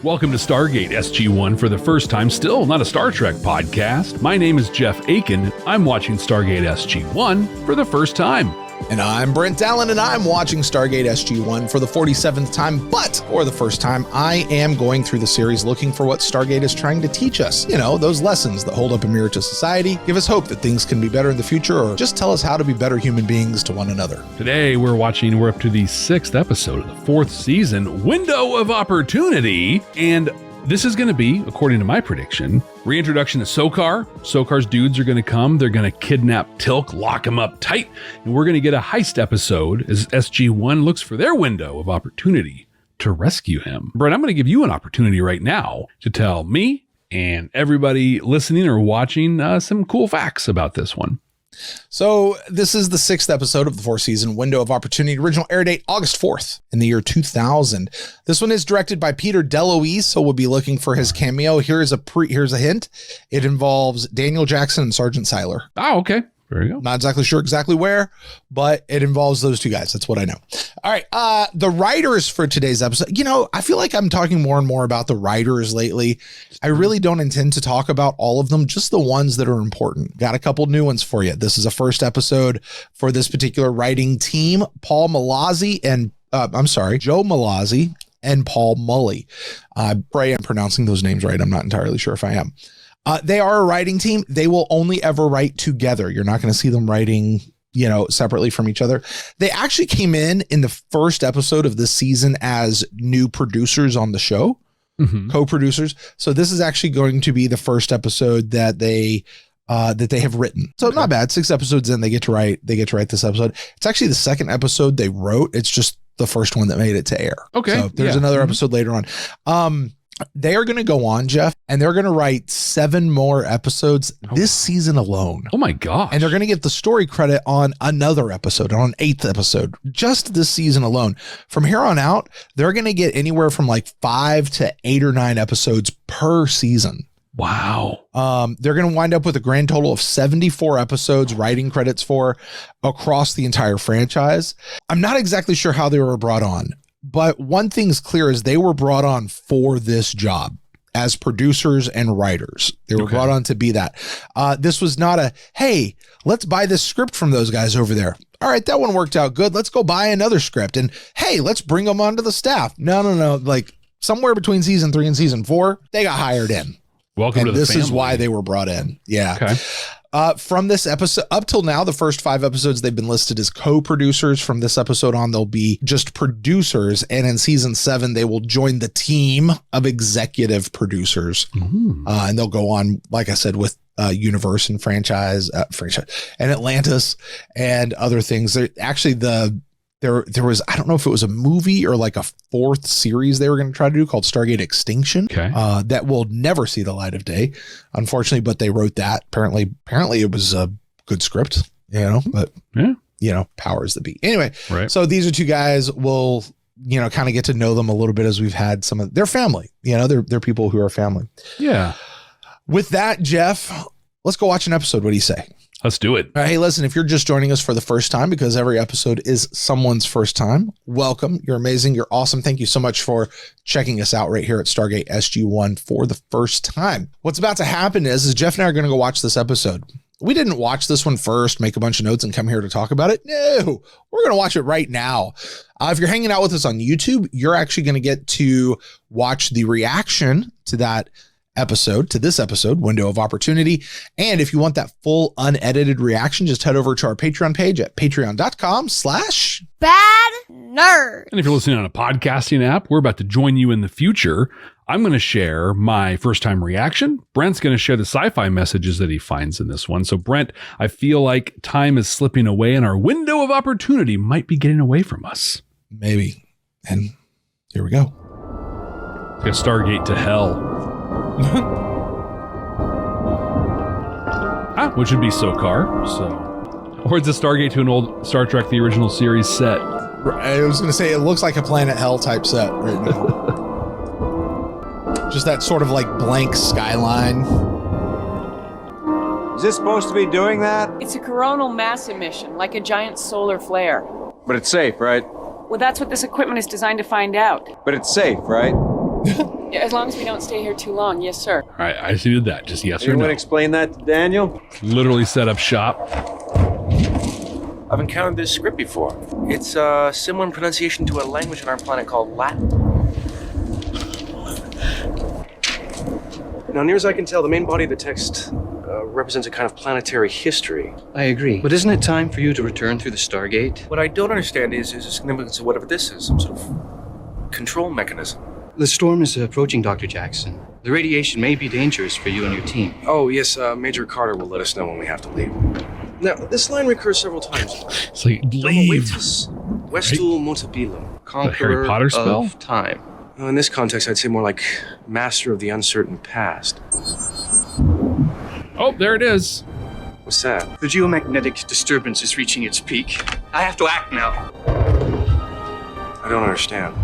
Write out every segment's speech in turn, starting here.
Welcome to Stargate SG1 for the first time, still not a Star Trek podcast. My name is Jeff Aiken. I'm watching Stargate SG1 for the first time. And I'm Brent Allen, and I'm watching Stargate SG1 for the 47th time, but for the first time, I am going through the series looking for what Stargate is trying to teach us. You know, those lessons that hold up a mirror to society, give us hope that things can be better in the future, or just tell us how to be better human beings to one another. Today, we're up to the 6th episode of the 4th season, Window of Opportunity, and this is going to be, according to my prediction, reintroduction to Sokar. Sokar's dudes are going to come. They're going to kidnap teal'c, lock him up tight, and we're going to get a heist episode as SG1 looks for their window of opportunity to rescue him. Brent, I'm going to give you an opportunity right now to tell me and everybody listening or watching some cool facts about this one. So this is the 6th episode of the 4th season, Window of Opportunity. Original air date August 4th in the year 2000. This one is directed by Peter DeLuise, so we'll be looking for his cameo. Here's a hint. It involves Daniel Jackson and Sergeant Siler. Oh, okay. There you go. Not exactly sure exactly where, but it involves those two guys. That's what I know. All right. The writers for today's episode, you know, I feel like I'm talking more and more about the writers lately. I really don't intend to talk about all of them, just the ones that are important. Got a couple new ones for you. This is a first episode for this particular writing team. Joe Malazzi and Paul Mully. I pray I'm pronouncing those names right. I'm not entirely sure if I am. They are a writing team. They will only ever write together. You're not going to see them writing, you know, separately from each other. They actually came in the first episode of this season as new producers on the show, co-producers. So this is actually going to be the first episode that they have written. So not bad. 6 episodes in, they get to write this episode. It's actually the second episode they wrote. It's just the first one that made it to air. Okay. So there's another episode later on. They are going to go on, Jeff, and they're going to write 7 more episodes this season alone. Oh my gosh. And they're going to get the story credit on another episode, on an 8th episode, just this season alone. From here on out, they're going to get anywhere from like 5 to 8 or 9 episodes per season. Wow. They're going to wind up with a grand total of 74 episodes writing credits for across the entire franchise. I'm not exactly sure how they were brought on, but one thing's clear is they were brought on for this job as producers and writers. They were brought on to be that. This was not a, hey, let's buy this script from those guys over there. All right, that one worked out good. Let's go buy another script. And hey, let's bring them onto the staff. No. Like somewhere between season 3 and season 4, they got hired in. Welcome to the family. This is why they were brought in. Yeah. Okay. From this episode up till now, the first 5 episodes, they've been listed as co-producers. From this episode on, they'll be just producers. And in season 7, they will join the team of executive producers. And they'll go on, like I said, with Universe and franchise and Atlantis and other things. There was, I don't know if it was a movie or like a 4th series they were going to try to do called Stargate Extinction. That will never see the light of day, unfortunately, but they wrote that. Apparently it was a good script, you know, but powers that be. Anyway, So these are 2 guys. We'll, you know, kind of get to know them a little bit as we've had some of their family, you know, they're people who are family. Yeah. With that, Jeff, let's go watch an episode. What do you say? Let's do it. All right, hey, listen, if you're just joining us for the first time, because every episode is someone's first time, welcome. You're amazing. You're awesome. Thank you so much for checking us out right here at Stargate SG1 for the first time. What's about to happen is Jeff and I are going to go watch this episode. We didn't watch this one first, make a bunch of notes and come here to talk about it. No, we're going to watch it right now. If you're hanging out with us on YouTube, you're actually going to get to watch the reaction to this episode, Window of Opportunity. And if you want that full unedited reaction, just head over to our Patreon page at patreon.com/badnerd. And if you're listening on a podcasting app, we're about to join you in the future. I'm going to share my first time reaction. Brent's going to share the sci-fi messages that he finds in this one. So Brent, I feel like time is slipping away and our window of opportunity might be getting away from us. Maybe. And here we go. It's a Stargate to hell. Which would be Sokar. Or it's a Stargate to an old Star Trek, the original series set. I was going to say, it looks like a Planet Hell type set right now. Just that sort of like blank skyline. Is this supposed to be doing that? It's a coronal mass emission, like a giant solar flare. But it's safe, right? Well, that's what this equipment is designed to find out. But it's safe, right? Yeah, as long as we don't stay here too long, yes, sir. All right, I see that. Just yes or Anyone no. explain that to Daniel? Literally set up shop. I've encountered this script before. It's similar in pronunciation to a language on our planet called Latin. Now, near as I can tell, the main body of the text represents a kind of planetary history. I agree. But isn't it time for you to return through the Stargate? What I don't understand is the significance of whatever this is, some sort of control mechanism. The storm is approaching, Dr. Jackson. The radiation may be dangerous for you and your team. Oh, yes, Major Carter will let us know when we have to leave. Now, this line recurs several times. It's like, leave. Westul Motabilum, conqueror Harry Potter spell? of time. Well, in this context, I'd say more like master of the uncertain past. Oh, there it is. What's that? The geomagnetic disturbance is reaching its peak. I have to act now. I don't understand.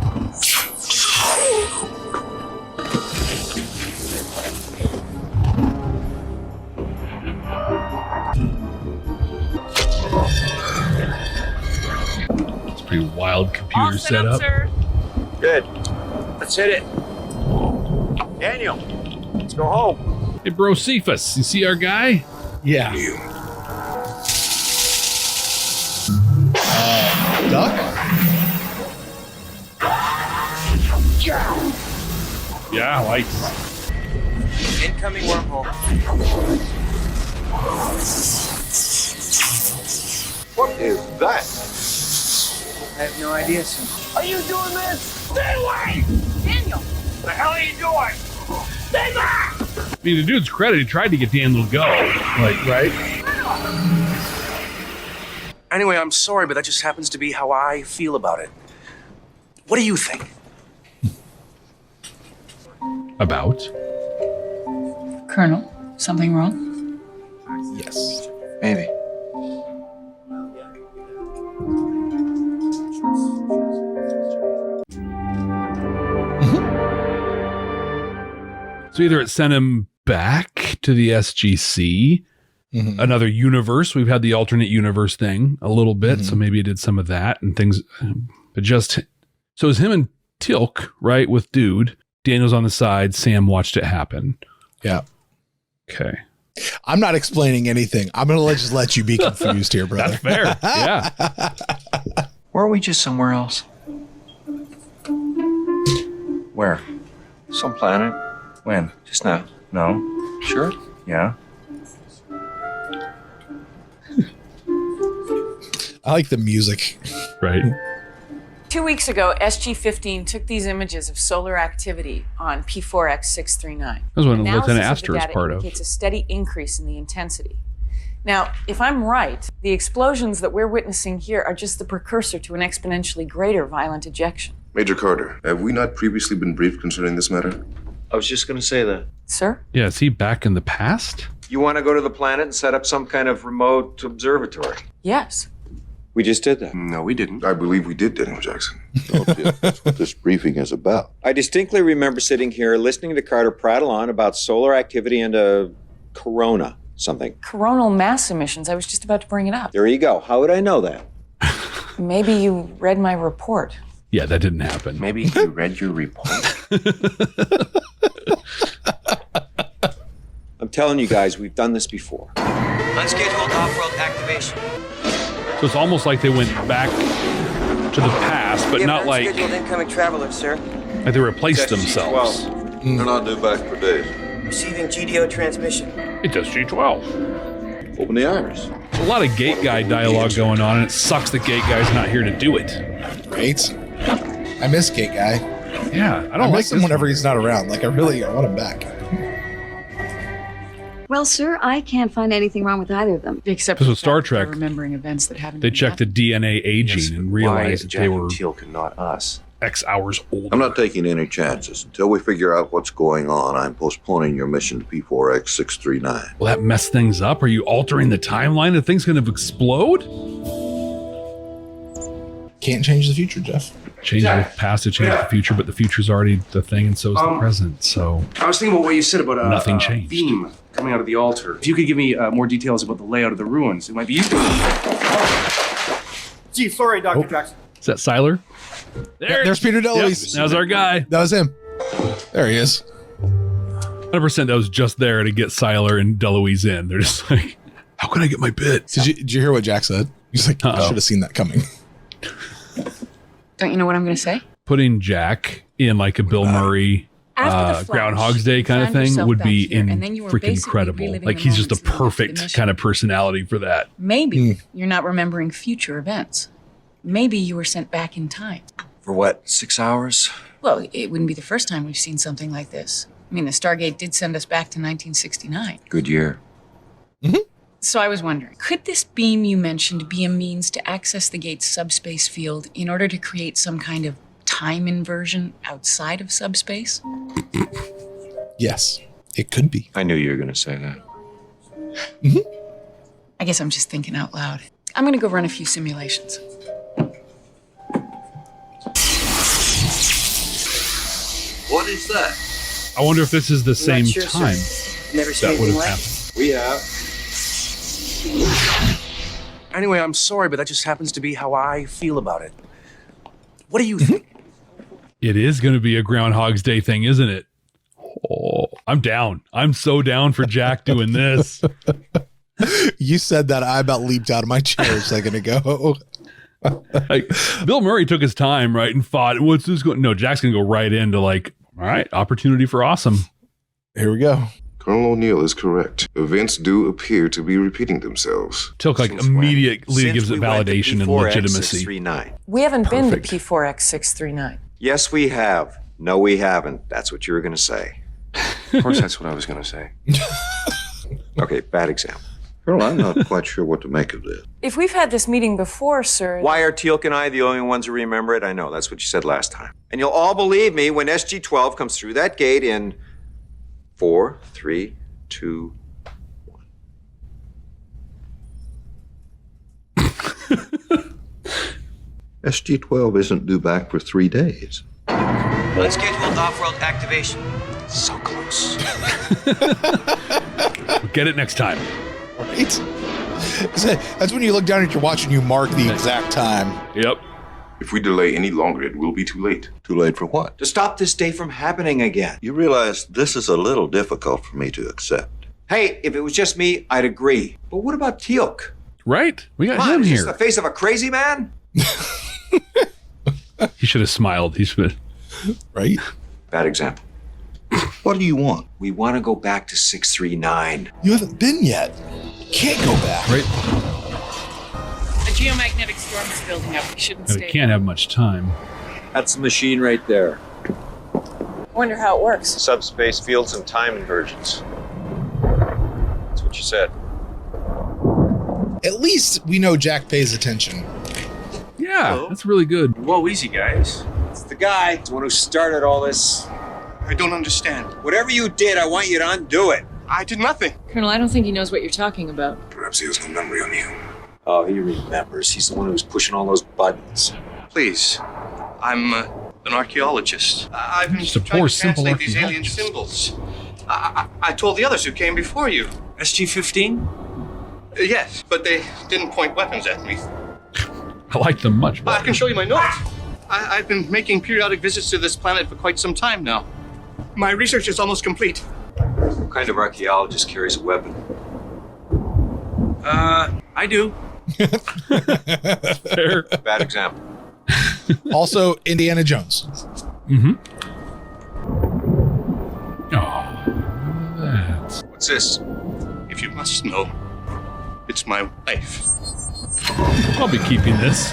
It's a pretty wild computer All set up, setup. sir. Good. Let's hit it. Daniel, let's go home. Hey, bro, Cephas, you see our guy? Yeah. Duck? Yeah, like. Incoming wormhole. What is that? I have no idea, sir. Are you doing this? Stay away! Daniel! What the hell are you doing? Stay back! I mean, the dude's credit, he tried to get Daniel to go. Like, right? Anyway, I'm sorry, but that just happens to be how I feel about it. What do you think? About? Colonel, something wrong? Yes. Maybe. So either it sent him back to the SGC, another universe. We've had the alternate universe thing a little bit, so maybe it did some of that and things. But just so it was him and teal'c, right, with Dude. Daniel's on the side. Sam watched it happen. Yeah. Okay, I'm not explaining anything. I'm going to just let you be confused here, brother. that's fair. Yeah. Weren't we just somewhere else? Where? Some planet. When? Just now. No. Sure? Yeah. I like the music. Right. 2 weeks ago, SG-15 took these images of solar activity on P4X639. That's what Analysis Lieutenant of the Astor is data part of. indicates a steady increase in the intensity. Now, if I'm right, the explosions that we're witnessing here are just the precursor to an exponentially greater violent ejection. Major Carter, have we not previously been briefed concerning this matter? I was just going to say that. Sir? Yeah, is he back in the past? You want to go to the planet and set up some kind of remote observatory? Yes. We just did that. No, we didn't. I believe we did, Daniel Jackson. That's what this briefing is about. I distinctly remember sitting here listening to Carter prattle on about solar activity and a corona something. Coronal mass emissions. I was just about to bring it up. There you go. How would I know that? Maybe you read my report. Yeah, that didn't happen. Maybe you read your report. I'm telling you guys, we've done this before. Unscheduled off-world activation. So it's almost like they went back to the past, but not like incoming traveler, sir. they replaced That's themselves. They're not due back for days. Receiving GDO transmission. It does G12. Open the iris. There's a lot of gate guy dialogue going on, and it sucks that gate guy's not here to do it. Right? I miss Gate Guy. Yeah, I I don't like miss him this whenever one. he's not around. Like, I want him back. Well, sir, I can't find anything wrong with either of them. Except This for was the Star fact that they're Trek. remembering events that haven't They been checked the DNA aging Yes, and why realized that Jack they and were teal'c and not us? X hours older. I'm not taking any chances. Until we figure out what's going on, I'm postponing your mission to P4X639. Will that mess things up? Are you altering the timeline? Are things going to explode? Can't change the future, Jeff. Change the past to change the future, but the future's already the thing, and so is the present. So I was thinking about what you said about Nothing changed. beam coming out of the altar. If you could give me more details about the layout of the ruins, it might be useful. Gee, sorry, Dr. Jackson. is that Siler? There's Peter DeLuise. That was our guy. That was him. There he is. 100% that was just there to get Siler and Deloise in. They're just like, how can I get my bit? Did you hear what Jack said? He's like, I should have seen that coming. Don't you know what I'm going to say? Putting Jack in like a Bill Murray Groundhog's Day kind of thing would be freaking incredible. Like he's just a perfect kind of personality for that. Maybe you're not remembering future events. Maybe you were sent back in time. For what, 6 hours? Well, it wouldn't be the first time we've seen something like this. I mean, the Stargate did send us back to 1969. Good year. So I was wondering, could this beam you mentioned be a means to access the gate's subspace field in order to create some kind of time inversion outside of subspace? Yes, it could be. I knew you were going to say that. I guess I'm just thinking out loud. I'm going to go run a few simulations. What is that? I wonder if this is the same time Never that would have happened. We have. Anyway, I'm sorry, but that just happens to be how I feel about it. What do you think? It is going to be a Groundhog's Day thing, isn't it? Oh, I'm down. I'm so down for Jack doing this. You said that, I about leaped out of my chair a second ago. Like, Bill Murray took his time, right, and fought. What's this going? No, Jack's going to go right into like, all right, opportunity for awesome. Here we go. Colonel O'Neill is correct. Events do appear to be repeating themselves. Tilk like immediately gives it validation and legitimacy. We haven't been to Perfect. P4X639. Yes, we have. No, we haven't. That's what you were going to say. Of course, that's what I was going to say. Okay, bad example. Colonel, I'm not quite sure what to make of this. If we've had this meeting before, sir... Why are teal'c and I the only ones who remember it? I know, that's what you said last time. And you'll all believe me when SG-12 comes through that gate in 4, 3, 2, 1. SG-12 isn't due back for 3 days. Unscheduled off-world activation. So close. We'll get it next time. Right? That's when you look down at your watch and you mark the exact time. Yep. If we delay any longer, it will be too late. Too late for what? To stop this day from happening again. You realize this is a little difficult for me to accept. Hey, if it was just me, I'd agree. But what about teal'c? Right? We got Come on, him is this here. the face of a crazy man? He should have smiled. He should have. Right? Bad example. What do you want? We want to go back to 639. You haven't been yet. Can't go back. Right? A geomagnetic storm is building up. We shouldn't But stay. it can't have much time. That's the machine right there. I wonder how it works. Subspace fields and time inversions. That's what you said. At least we know Jack pays attention. Yeah, Hello? that's really good. Whoa, easy, guys. It's the guy, the one who started all this. I don't understand. Whatever you did, I want you to undo it. I did nothing. Colonel, I don't think he knows what you're talking about. Perhaps he has no memory on you. Oh, he remembers. He's the one who was pushing all those buttons. Please. I'm an archaeologist. I've been Just a trying poor, to simple translate these alien archaeologist. symbols. I told the others who came before you. SG-15? Yes, but they didn't point weapons at me. I like them much I better. can show you my notes. I've been making periodic visits to this planet for quite some time now. My research is almost complete. What kind of archaeologist carries a weapon? I do. Fair. Bad example. Also, Indiana Jones. Mm-hmm. Oh, that's... What's this? If you must know, it's my wife. I'll be keeping this.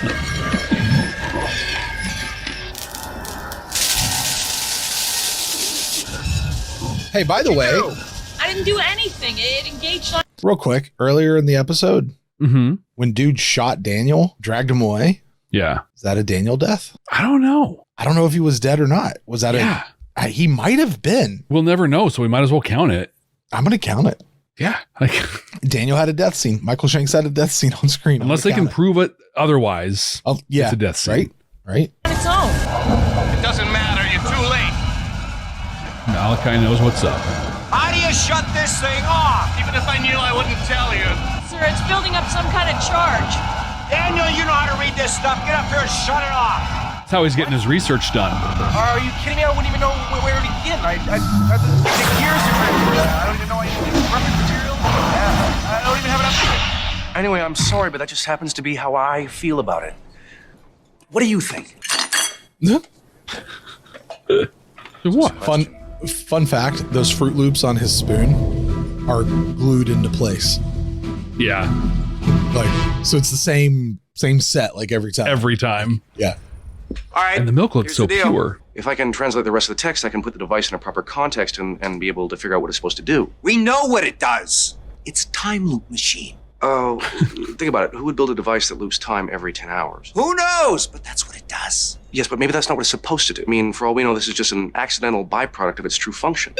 Hey, by the way, I didn't do anything. It engaged on... real quick, earlier in the episode, Mm-hmm. when dude shot Daniel, dragged him away, Yeah. is that a Daniel death? I don't know. I don't know if he was dead or not. Was that Yeah. he might have been. We'll never know, so we might as well count it. I'm going to count it. Yeah. Like, Daniel had a death scene. Michael Shanks had a death scene on screen. I'm unless they gonna can prove it otherwise, count it. Oh, yeah. it's a death scene. Right? Right? on its own. It doesn't matter. You're too late. Malachi knows what's up. How do you shut this thing off? Even if I knew, I wouldn't tell you. Sir, it's building up some kind of charge. Daniel, you know how to read this stuff. Get up here and shut it off. That's how he's getting his research done. Are you kidding me? I wouldn't even know where to begin. I take years to try. I don't even know anything. Reference material? I don't even have an estimate. Anyway, I'm sorry, but that just happens to be how I feel about it. What do you think? What? Fun fact, those Fruit Loops on his spoon are glued into place. Yeah. Like, so it's the same set like every time. Every time. Yeah. All right. And the milk looks here's so the deal. pure. If I can translate the rest of the text, I can put the device in a proper context and be able to figure out what it's supposed to do. We know what it does. It's a time loop machine. Oh, think about it. Who would build a device that loops time every 10 hours? Who knows? But that's what it does. Yes, but maybe that's not what it's supposed to do. I mean, for all we know, this is just an accidental byproduct of its true function.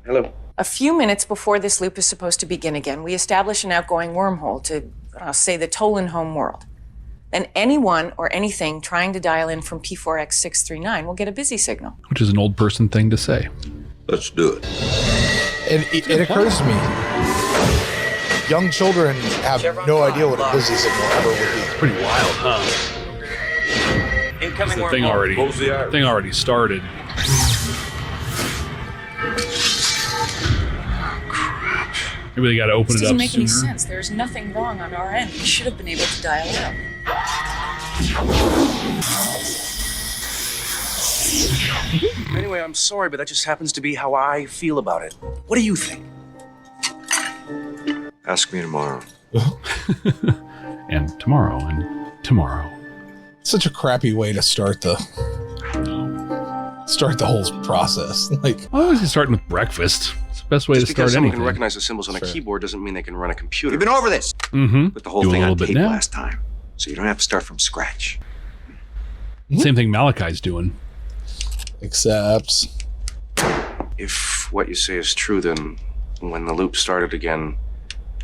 Hello. A few minutes before this loop is supposed to begin again, we establish an outgoing wormhole to, say, the Tolan home world. Then anyone or anything trying to dial in from P4X 639 will get a busy signal. Which is an old person thing to say. Let's do it. And it occurs to me, young children have no idea what a busy signal ever would be. Pretty wild, huh? Incoming The thing already started. Maybe they got to open This it up doesn't make any sooner. sense. There's nothing wrong on our end. We should have been able to dial out. Anyway, I'm sorry, but that just happens to be how I feel about it. What do you think? Ask me tomorrow. And tomorrow. Such a crappy way to start the whole process. Like, I always starting with breakfast. It's the best way Just to because start someone anything. can recognize the symbols on a Sure. keyboard doesn't mean they can run a computer. We've been over this. Mm-hmm. Put the whole Do a thing little on bit tape now. last time. So you don't have to start from scratch. Same thing Malachi's doing. except If what you say is true, then when the loop started again,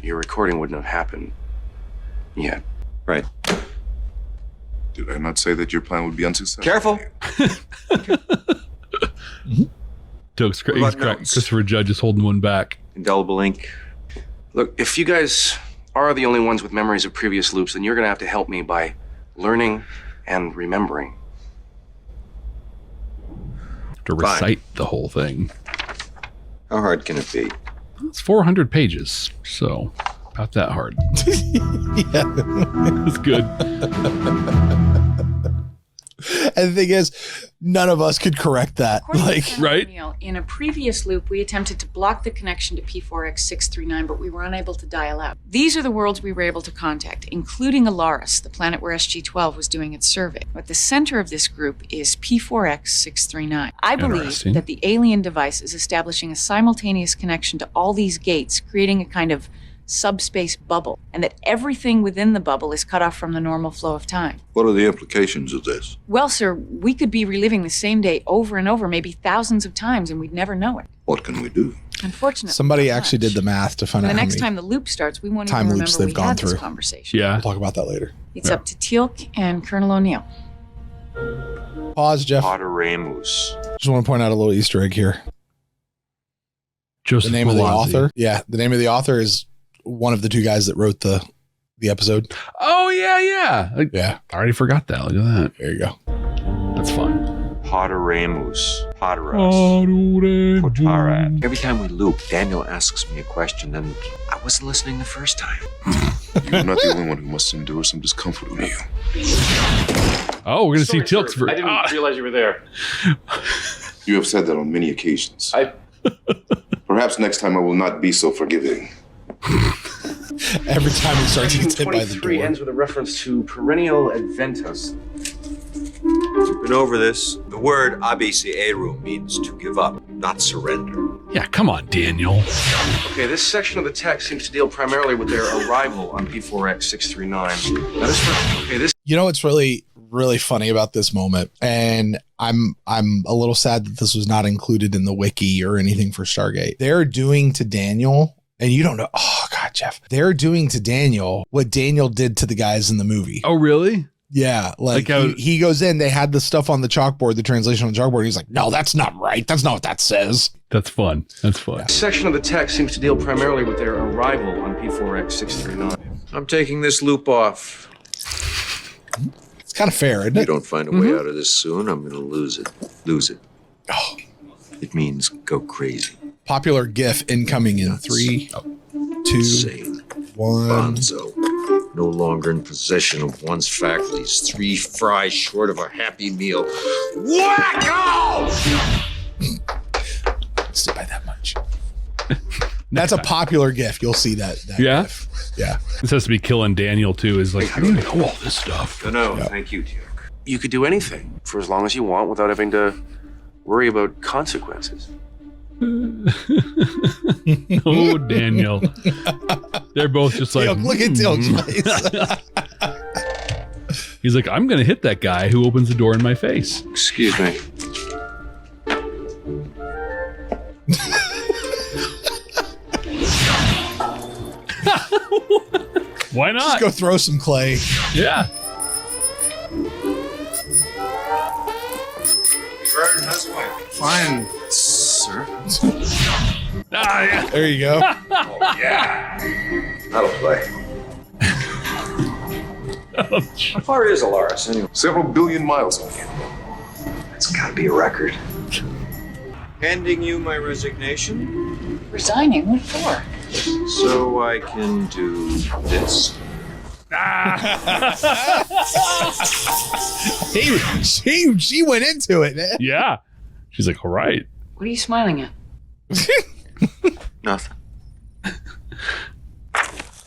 your recording wouldn't have happened yet. Right. Did I not say that your plan would be unsuccessful? Careful. Jokes. What about notes? Christopher Judge is holding one back. Indelible ink. Look, if you guys are the only ones with memories of previous loops, then you're going to have to help me by learning and remembering. To recite the whole thing. How hard can it be? It's 400 pages, so about that hard. yeah. It's good. And the thing is, none of us could correct that. According to Like, Colonel right? O'Neill, in a previous loop, we attempted to block the connection to P4X 639, but we were unable to dial out. These are the worlds we were able to contact, including Alaris, the planet where SG-12 was doing its survey. At the center of this group is P4X 639. I believe Interesting. that the alien device is establishing a simultaneous connection to all these gates, creating a kind of subspace bubble, and that everything within the bubble is cut off from the normal flow of time. What are the implications of this? Well, sir, we could be reliving the same day over and over, maybe thousands of times, and we'd never know it. What can we do? Unfortunately, somebody not actually much. did the math to find The out how next many time the loop starts, we won't time even loops remember they've we gone had this through. conversation. Yeah. We'll talk about that later. It's up to teal'c and Colonel O'Neill. Pause, Jeff. Potteremus. Just want to point out a little Easter egg here. Joseph The name of the Malazzi. author. Yeah, the name of the author is one of the two guys that wrote the episode. Oh, yeah. Yeah, I already forgot that. Look at that. there you go. That's fun. Potteremus. Potteras. Potara. Every time we loop, Daniel asks me a question, and I wasn't listening the first time. You're not the only one who must endure some discomfort with you. Oh, we're going to see Tilk's for. I didn't realize you were there. You have said that on many occasions. I- Perhaps next time I will not be so forgiving. Every time he starts to get hit by the 23 door. ends with a reference to perennial adventus. We've been over this. The word abeceru means to give up, not surrender. Yeah, come on, Daniel. Okay, this section of the text seems to deal primarily with their arrival on P4X 639. That is for, okay, this You know what's really funny about this moment, and I'm a little sad that this was not included in the wiki or anything for Stargate. They're doing to Daniel, and you don't know. Oh God, Jeff, they're doing to Daniel what Daniel did to the guys in the movie. Oh, really? Yeah, like how- he goes in. They had the stuff on the chalkboard, the translation on the chalkboard. He's like, "No, that's not right. That's not what that says." That's fun. That's fun. section of the text seems to deal primarily with their arrival on P4X 639. I'm taking this loop off. It's kind of fair, isn't If you it? don't find a way out of this soon, I'm gonna lose it. Lose it. Oh. It means go crazy. Popular GIF incoming in 3, 2, Insane. 1. Bonzo. No longer in possession of one's faculties. 3 fries short of a Happy Meal. Wacko! Sit by that much. That's a popular GIF. You'll see that Yeah? GIF. Yeah. This has to be killing Daniel too. Is like, how do you know all this stuff? No, thank you, teal'c. You could do anything for as long as you want without having to worry about consequences. Oh, Daniel. They're both just like, Look at Teal'c's face. He's like, I'm going to hit that guy who opens the door in my face. Excuse me. Why not? Just go throw some clay. Yeah. Fine, sir. Ah, yeah. There you go. That'll play. How far is Alaris anyway? Several billion miles away. It's gotta be a record. Handing you my resignation Resigning? What for? so I can do this. She went into it, man. Yeah. She's like, all right. What are you smiling at? Nothing.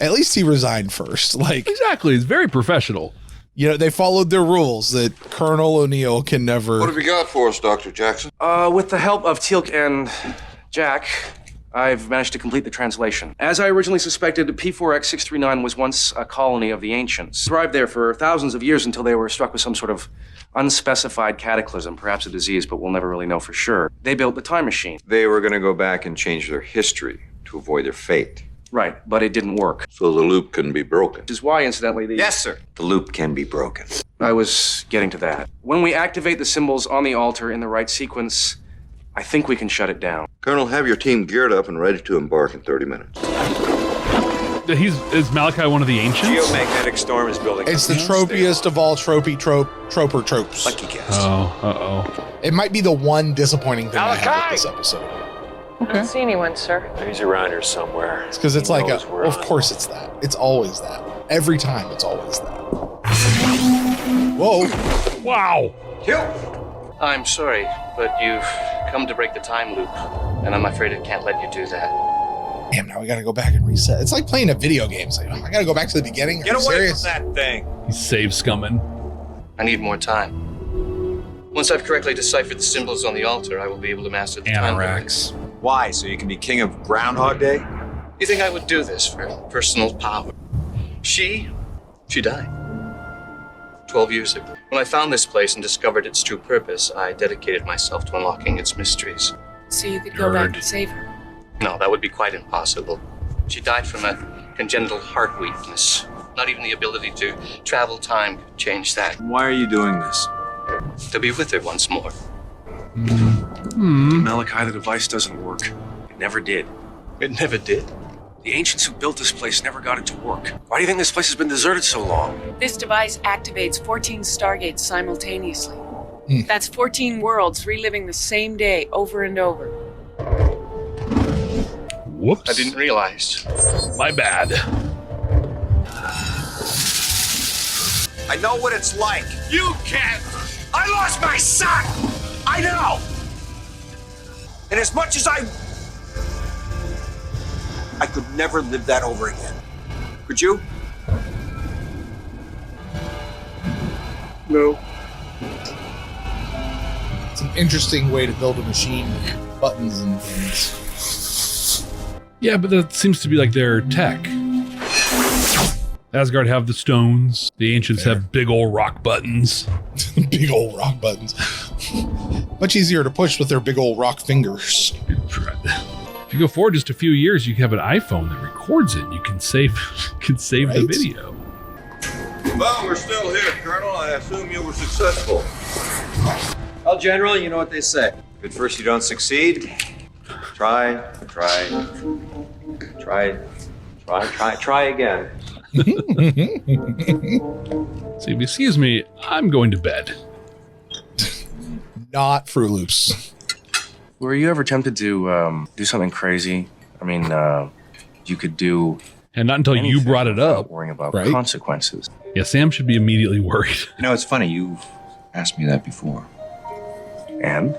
At least he resigned first. Like, Exactly. It's very professional. they followed their rules that Colonel O'Neill can never. What have you got for us, Dr. Jackson? With the help of teal'c and Jack, I've managed to complete the translation. As I originally suspected, P4X639 was once a colony of the ancients. Thrived there for thousands of years until they were struck with some sort of unspecified cataclysm, perhaps a disease, but we'll never really know for sure. They built the time machine. They were gonna go back and change their history to avoid their fate. Right, but it didn't work. So the loop can be broken. Which is why, incidentally, Sir. The loop can be broken. I was getting to that. When we activate the symbols on the altar in the right sequence, I think we can shut it down. Colonel, have your team geared up and ready to embark in 30 minutes. Is Malachi one of the ancients? Geomagnetic storm is building. It's the tropiest of all troper tropes. Lucky guess. Oh, It might be the one disappointing thing I have with this episode. I don't see anyone, sir. He's around here somewhere. It's because it's He like knows we're of on. course it's that. It's always that. Every time it's always that. Whoa. wow. I'm sorry, but you've come to break the time loop, and I'm afraid I can't let you do that. Damn, now we gotta go back and reset. It's like playing a video game. It's like, I gotta go back to the beginning. Get Are you away serious? from that thing. He's save scumming. I need more time. Once I've correctly deciphered the symbols on the altar, I will be able to master the time. Anoraks. Why? So you can be king of Groundhog Day? You think I would do this for personal power? She died 12 years ago. When I found this place and discovered its true purpose, I dedicated myself to unlocking its mysteries. So you could go back and save her. No, that would be quite impossible. She died from a congenital heart weakness. Not even the ability to travel time could change that. Why are you doing this? To be with her once more. Malachi, the device doesn't work. It never did. It never did. The ancients who built this place never got it to work. Why do you think this place has been deserted so long? This device activates 14 Stargates simultaneously. That's 14 worlds reliving the same day over and over. Whoops. I didn't realize. My bad. I know what it's like. You can't. I lost my son. I know. And as much as I could never live that over again. Could you? No. It's an interesting way to build a machine. Buttons and things. Yeah, but that seems to be like their tech. Asgard have the stones. The ancients have big old rock buttons. Big old rock buttons. Much easier to push with their big old rock fingers. If you go forward just a few years, you have an iPhone that records it. You can save the video. Well, we're still here, Colonel. I assume you were successful. Well, General, you know what they say. If at first you don't succeed, try again. See, excuse me, I'm going to bed. Not Fruit Loops. Were you ever tempted to do something crazy? I mean, you could do... And not until you brought it up. Worrying about Right? consequences. Yeah, Sam should be immediately worried. You know, it's funny. You've asked me that before. And?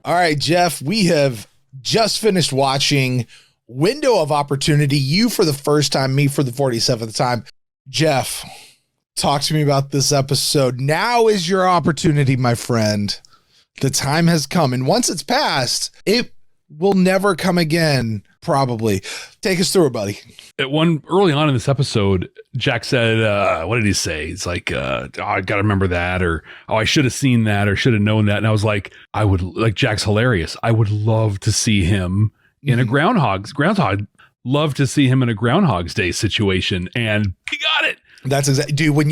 All right, Jeff, we have just finished watching Window of Opportunity. You for the first time, me for the 47th time. Jeff, talk to me about this episode. Now is your opportunity, my friend. The time has come. And once it's passed, it will never come again, probably. Take us through it, buddy. At one early on in this episode, Jack said, what did he say? It's like, I got to remember that, or, I should have seen that, or should have known that. And I was like, Jack's hilarious. I would love to see him in a Groundhog. Love to see him in a Groundhog's Day situation. And he got it. That's exactly, dude. When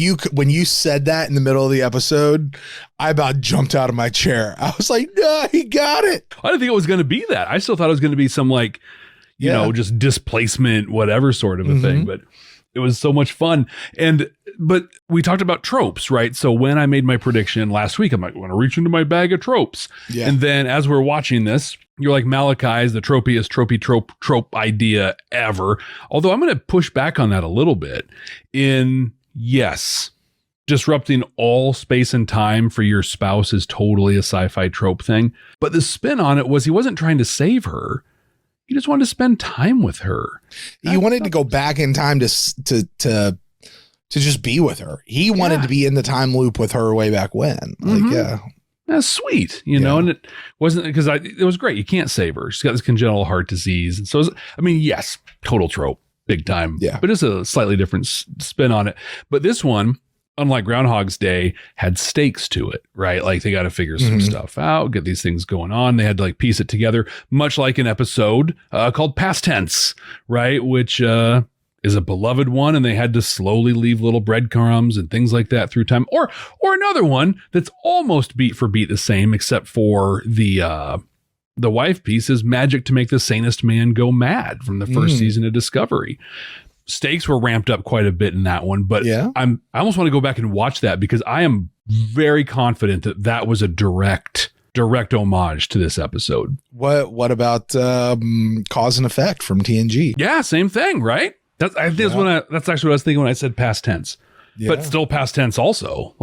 you said that in the middle of the episode, I about jumped out of my chair. I was like, no, he got it. I didn't think it was going to be that. I still thought it was going to be some you know, just displacement, whatever sort of a thing. But it was so much fun. But we talked about tropes, right? So when I made my prediction last week, I'm like, I want to reach into my bag of tropes. Yeah. And then as we're watching this, you're like, Malachi is the tropiest trope idea ever. Although I'm going to push back on that a little bit yes, disrupting all space and time for your spouse is totally a sci-fi trope thing. But the spin on it was he wasn't trying to save her. He just wanted to spend time with her. He wanted to go back in time to just be with her. He wanted to be in the time loop with her way back when. That's sweet, you know, and it wasn't because it was great. You can't save her. She's got this congenital heart disease. And so, yes, total trope, big time. Yeah. But it's a slightly different spin on it. But this one, unlike Groundhog's Day, had stakes to it, right? Like they got to figure some stuff out, get these things going on. They had to piece it together, much like an episode called Past Tense, right? Which is a beloved one, and they had to slowly leave little breadcrumbs and things like that through time. Or another one that's almost beat for beat the same, except for the wife piece is Magic to Make the Sanest Man Go Mad from the first season of Discovery. Stakes were ramped up quite a bit in that one, but I almost want to go back and watch that because I am very confident that was a direct homage to this episode. What about Cause and Effect from TNG? Yeah, same thing, right? That's actually what I was thinking when I said past tense, but still past tense also.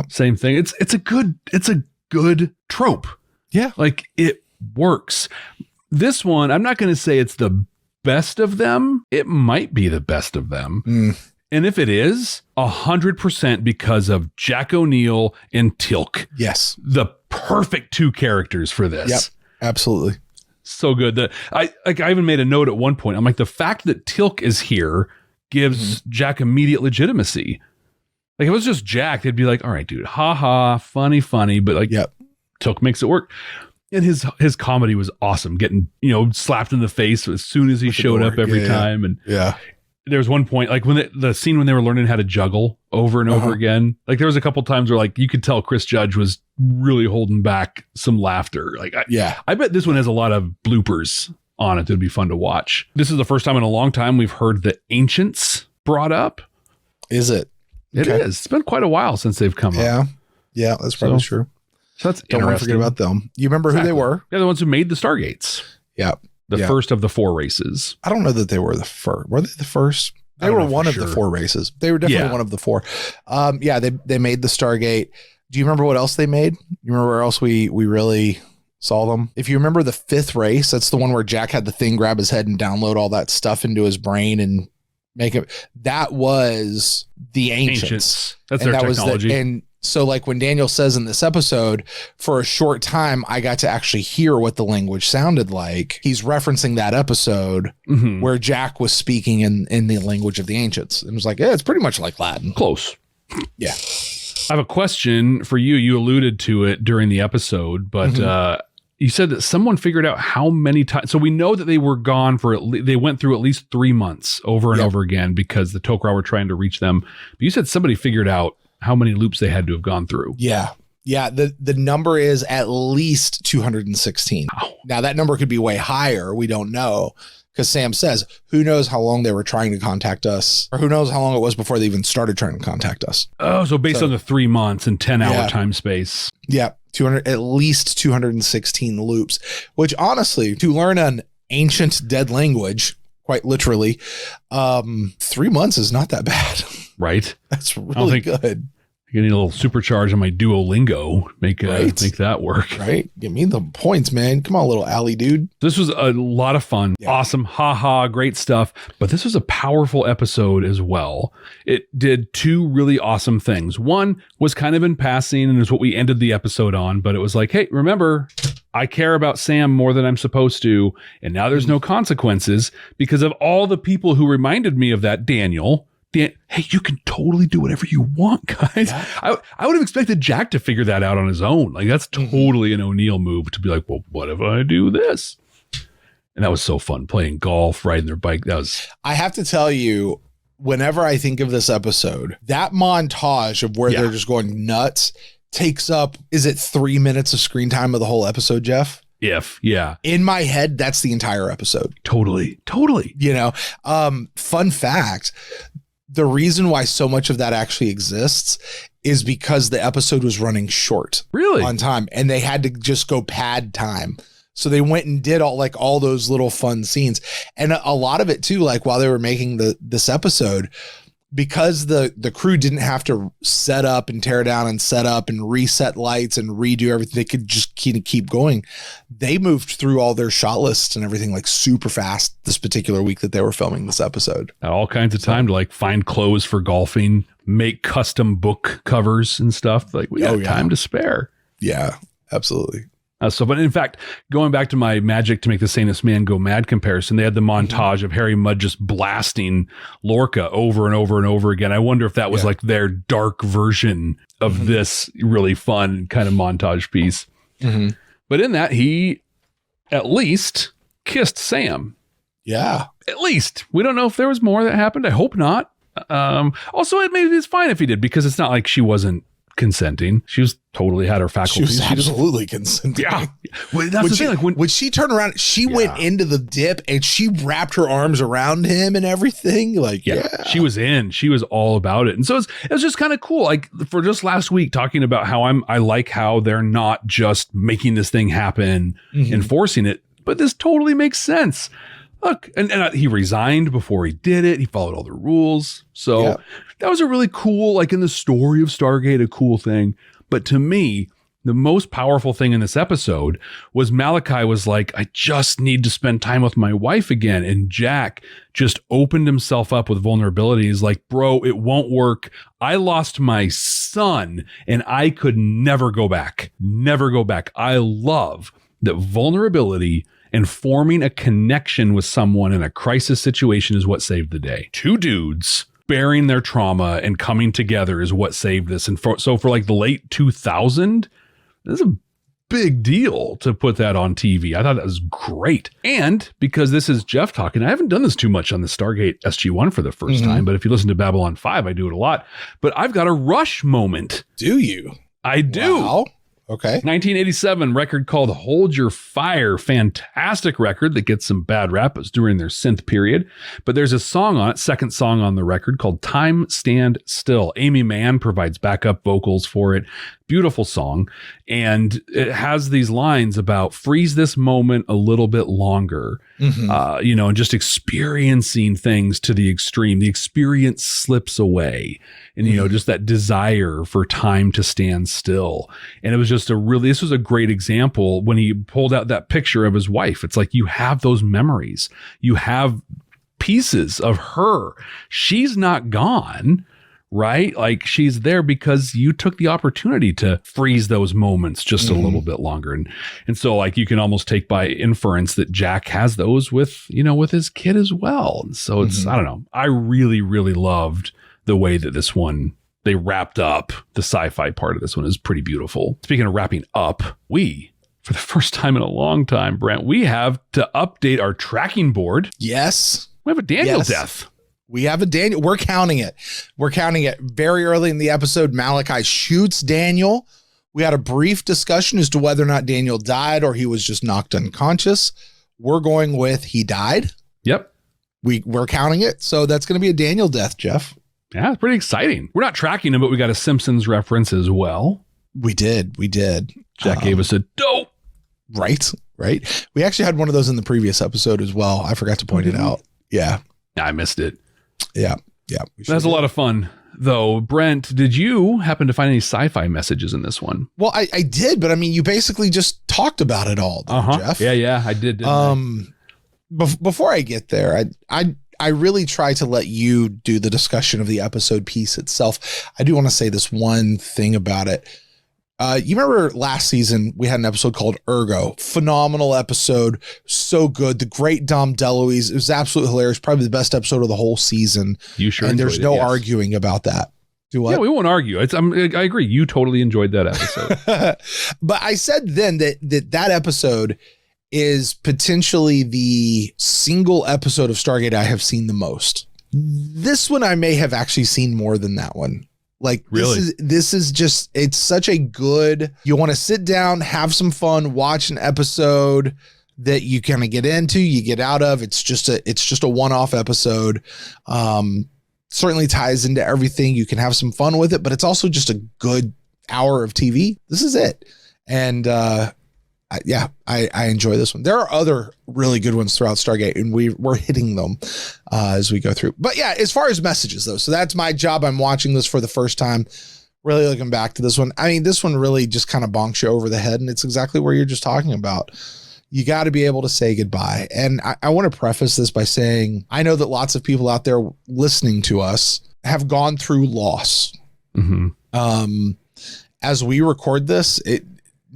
Same thing. It's a good trope. Yeah, it works. This one, I'm not going to say it's the best of them. It might be the best of them. And if it is, 100% because of Jack O'Neill and teal'c. Yes. The perfect two characters for this. Yep. Absolutely. So good. I even made a note at one point. I'm like, the fact that teal'c is here gives Jack immediate legitimacy. If it was just Jack, they'd be like, all right, dude, haha, funny. But teal'c makes it work. And his comedy was awesome, getting, slapped in the face as soon as he showed up every time. And there was one point, when the scene when they were learning how to juggle over and over again, there was a couple times where you could tell Chris Judge was really holding back some laughter. I bet this one has a lot of bloopers on it. It'd be fun to watch. This is the first time in a long time we've heard the Ancients brought up. Is it? It is. It's been quite a while since they've come up. Yeah, that's probably true. So that's don't want to forget about them. You remember who they were? They're the ones who made the Stargates. Yeah. The first of the 4 races. I don't know that they were the first. Were they the first? They were one of the 4 races. They were definitely one of the 4. They made the Stargate. Do you remember what else they made? You remember where else we really saw them? If you remember the 5th race, that's the one where Jack had the thing grab his head and download all that stuff into his brain make it. That was the Ancients. That's their technology. So when Daniel says in this episode, for a short time, I got to actually hear what the language sounded like. He's referencing that episode where Jack was speaking in the language of the Ancients. And it was it's pretty much like Latin. Close. Yeah. I have a question for you. You alluded to it during the episode, but you said that someone figured out how many times. So we know that they were gone for they went through at least 3 months over and over again because the Tok'ra were trying to reach them. But you said somebody figured out how many loops they had to have gone through. Yeah. Yeah. The number is at least 216. Wow. Now that number could be way higher. We don't know. Because Sam says, who knows how long they were trying to contact us, or who knows how long it was before they even started trying to contact us. Oh, so based on the 3 months and 10-hour time space. Yeah, at least 216 loops, which honestly, to learn an ancient dead language, quite literally, 3 months is not that bad. Right. That's really good. I need a little supercharge on my Duolingo. Make that work. Right. Give me the points, man. Come on, little alley dude. This was a lot of fun. Yeah. Awesome. Ha, great stuff. But this was a powerful episode as well. It did 2 really awesome things. One was kind of in passing and is what we ended the episode on. But it was like, hey, remember, I care about Sam more than I'm supposed to. And now there's no consequences because of all the people who reminded me of that. Daniel, hey, you can totally do whatever you want, guys. Yeah. I would have expected Jack to figure that out on his own. Like, that's totally an O'Neill move to be like, well, what if I do this? And that was so fun, playing golf, riding their bike. I have to tell you, whenever I think of this episode, that montage of where they're just going nuts takes up, is it 3 minutes of screen time of the whole episode, Jeff? In my head, that's the entire episode. Totally. You know, fun fact, the reason why so much of that actually exists is because the episode was running short on time and they had to just go pad time. So they went and did all those little fun scenes. And a lot of it too, like while they were making this episode, because the crew didn't have to set up and tear down and set up and reset lights and redo everything. They could just keep going. They moved through all their shot lists and everything like super fast this particular week that they were filming this episode. All kinds of time to like find clothes for golfing, make custom book covers and stuff. Like we had time to spare. Yeah, absolutely. But in fact, going back to my Magic to Make the Sanest Man Go Mad comparison, they had the montage of Harry Mudd just blasting Lorca over and over and over again. I wonder if that was like their dark version of this really fun kind of montage piece. But in that, he at least kissed Sam. Yeah. At least. We don't know if there was more that happened. I hope not. Also, maybe it's fine if he did, because it's not like she wasn't consenting. She was totally had her faculties. She was absolutely consenting. Yeah. Well, that's the thing. Like when she turned around, she went into the dip and she wrapped her arms around him and everything. Like, she was in. She was all about it. And so it was just kind of cool. Like for just last week, talking about how I like how they're not just making this thing happen and forcing it, but this totally makes sense. Look, and he resigned before he did it. He followed all the rules. So that was a really cool, like in the story of Stargate, a cool thing. But to me, the most powerful thing in this episode was Malachi was like, I just need to spend time with my wife again. And Jack just opened himself up with vulnerability. He's like, bro, it won't work. I lost my son and I could never go back. Never go back. I love that vulnerability and forming a connection with someone in a crisis situation is what saved the day. 2 dudes bearing their trauma and coming together is what saved this. And so for like the late 2000, this is a big deal to put that on TV. I thought that was great. And because this is Jeff talking, I haven't done this too much on the Stargate SG1 for the first time, but if you listen to Babylon 5, I do it a lot. But I've got a Rush moment. Do you? I do. Wow. Okay. 1987 record called Hold Your Fire. Fantastic record that gets some bad rap. It was during their synth period. But there's a song on it, second song on the record, called Time Stand Still. Amy Mann provides backup vocals for it. Beautiful song. And it has these lines about freeze this moment a little bit longer, and just experiencing things to the extreme. The experience slips away. And, just that desire for time to stand still. And it was just this was a great example when he pulled out that picture of his wife. It's like, you have those memories. You have pieces of her. She's not gone, right? Like, she's there because you took the opportunity to freeze those moments just a little bit longer. And so like, you can almost take by inference that Jack has those with his kid as well. And so it's, I don't know. I really, really loved the way that this one, they wrapped up the sci-fi part of this one is pretty beautiful. Speaking of wrapping up, we For the first time in a long time, Brent, we have to update our tracking board. Yes. We have a Daniel death. We have a Daniel. We're counting it. We're counting it. Very early in the episode, Malachi shoots Daniel. We had a brief discussion as to whether or not Daniel died or he was just knocked unconscious. We're going with he died. Yep. We're counting it. So that's going to be a Daniel death, Jeff. Yeah, it's pretty exciting. We're not tracking him, but we got a Simpsons reference as well. We did. Jack gave us a dope. Right. We actually had one of those in the previous episode as well. I forgot to point it out. Yeah. I missed it. Yeah. That's a lot of fun, though. Brent, did you happen to find any sci-fi messages in this one? Well, I did, but I mean, you basically just talked about it all, Jeff. Yeah, I did. Before I get there, I really try to let you do the discussion of the episode piece itself. I do want to say this one thing about it. You remember last season, we had an episode called Ergo. Phenomenal episode. So good. The great Dom DeLuise. It was absolutely hilarious. Probably the best episode of the whole season. You sure? And there's no arguing about that. Do what? Yeah, we won't argue. I agree. You totally enjoyed that episode. But I said then that episode is potentially the single episode of Stargate I have seen the most. This one I may have actually seen more than that one. Like, really? This is just, it's such a good, you want to sit down, have some fun, watch an episode that you kind of get into, you get out of. It's just a one-off episode. Certainly ties into everything. You can have some fun with it, but it's also just a good hour of TV. This is it. And, I enjoy this one. There are other really good ones throughout Stargate, and we're hitting them as we go through. But yeah, as far as messages though, so that's my job. I'm watching this for the first time, really looking back to this one. I mean, this one really just kind of bonks you over the head, and it's exactly where you're just talking about. You got to be able to say goodbye. And I want to preface this by saying, I know that lots of people out there listening to us have gone through loss. Mm-hmm. As we record this,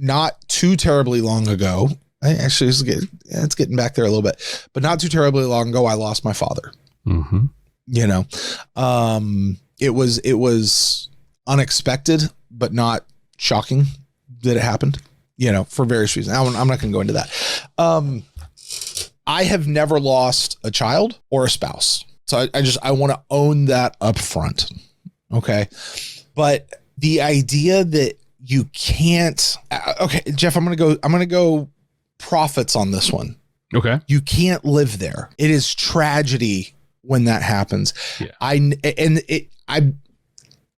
not too terribly long ago, actually it's getting back there a little bit, but not too terribly long ago, I lost my father. Mm-hmm. You know, it was unexpected, but not shocking that it happened, you know, for various reasons. I'm not going to go into that. I have never lost a child or a spouse. So I want to own that up front. Okay. But the idea that you can't, okay, Jeff, I'm going to go prophets on this one. Okay. You can't live there. It is tragedy when that happens. Yeah.